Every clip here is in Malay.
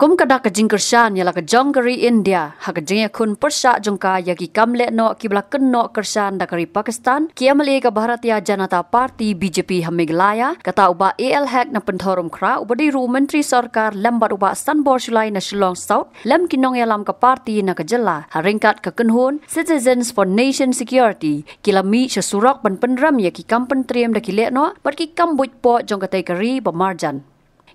Kum kada kajing kersan yala kajong kari India ha kajing kun persa jongka yaki kamle no kibla kenno kersan da kari Pakistan kiamale ka Bharatiya Janata Party BJP hamiglaya kata uba AL hack na penthorum kra ubadi ru menteri sarkar lambat uba Sanbor Shulai na Shillong South lam kinong yalam ka party na kajela haringkat ka kenhun Citizens for Nation Security kilami sesurak ban penram yaki kam pentriem da kile no bat ki kambuj po jong katai kari bamarjan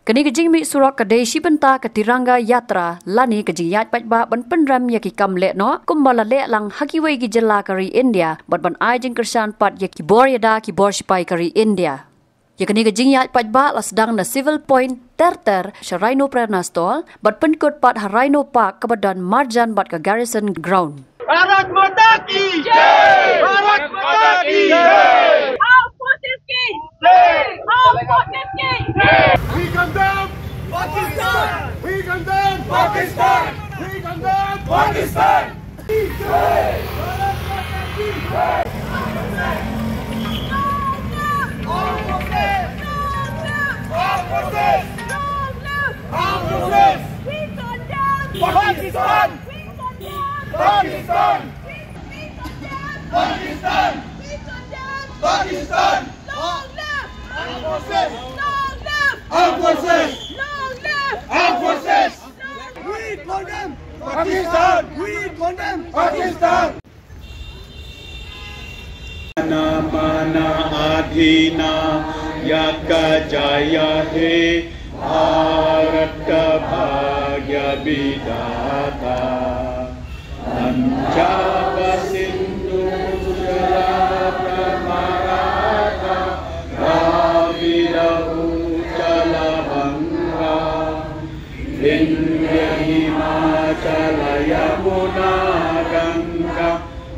Kani kajing mi surak kadai shibenta ke Tiranga Yatra lani kajing yat pajba ban penram yaki kamle no kumbala le lang hakiwai ki jela kari India bat ban ai jing kersan pat yaki bor yada ki bor sipai kari India. Yakani kajing yat pajba la sedang na civil point terter Sharino Prerna Stall bat penkut pat Harino Park kebadan marjan bat ke garrison ground. Bharat Mata ki jai! Bharat Mata ki jai! Our forces ki jai! Our forces ki jai! We condemn Pakistan! We condemn Pakistan! We condemn Pakistan! Jai! Bharat Mata ki jai! All forces! All forces! All forces! We condemn Pakistan! Pakistan! Pakistan! Pakistan! Long live! Armed forces! Long live! Armed forces! Long live! Armed forces! We condemn Pakistan! We condemn Pakistan! Mana adhina yaka jaya he Bharat bhagya vidata Panjaba Sindhu Gujarat Maratha Dravida Utala Banga Vindhya Himachala Yamuna Ganga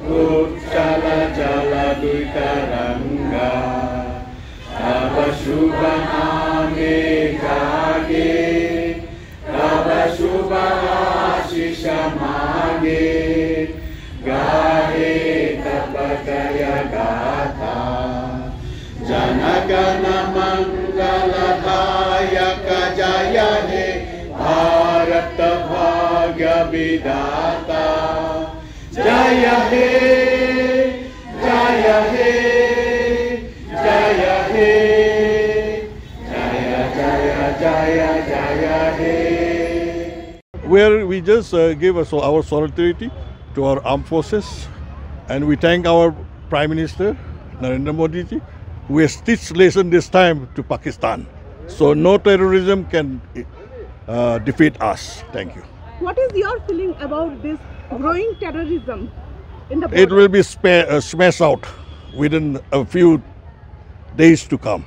Utchala Jala Duitaranga Tava Shubha Name Jage Tava Shubha Ashisha Mage Gahe Tapakaya Gatha Janagana Mangala Dayaka Jaya He Bharat Bhagya Vidata Jaya He Jaya He Jaya He Jaya Jaya Jaya Jaya He. Where we just give our solidarity to our armed forces, and we thank our Prime Minister Narendra Modi ji, who has teach lesson this time to Pakistan. So no terrorism can defeat us. Thank you. What is your feeling about this growing terrorism in the border? It will be smashed out within a few days to come.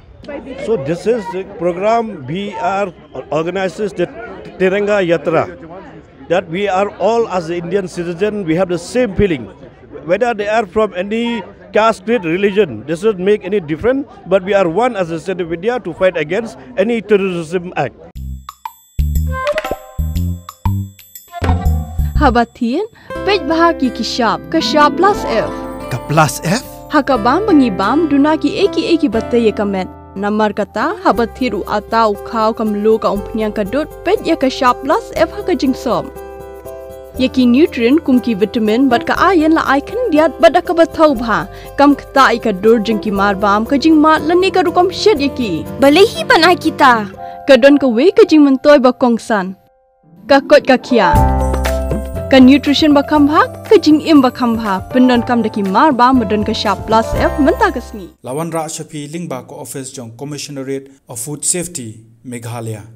So this is the program we are organizes the Tiranga Yatra. That we are all as Indian citizens, we have the same feeling. Whether they are from any caste, creed, religion, this doesn't make any difference. But we are one as a state of India to fight against any terrorism act. Habatin, pej bahagi kishab plus F. Ka plus F? Hakabam bangibam dunaki eki bataya kamet. Namar kata habathiru atau kau kamlu ka umpnyang kadut pej ya kishab plus F haka jingsom. Yaki nutrient kumki vitamin bat ka ayan la icon diat bat ka bathau bha kam kta ka dur jingki marbam ka jing mat lani ka rukom shed yaki. Balehi banai kita. Kadon ka we ka jing mentoy ba kongsan. Ka kot ka kia. Ka nutrition ba khambha ka jing im ba khambha pendon kam daki mar ba modon ka sharp plus F menta kasni Lawan Ra Shafi Lingba ko office jong Commissionerate of Food Safety Meghalaya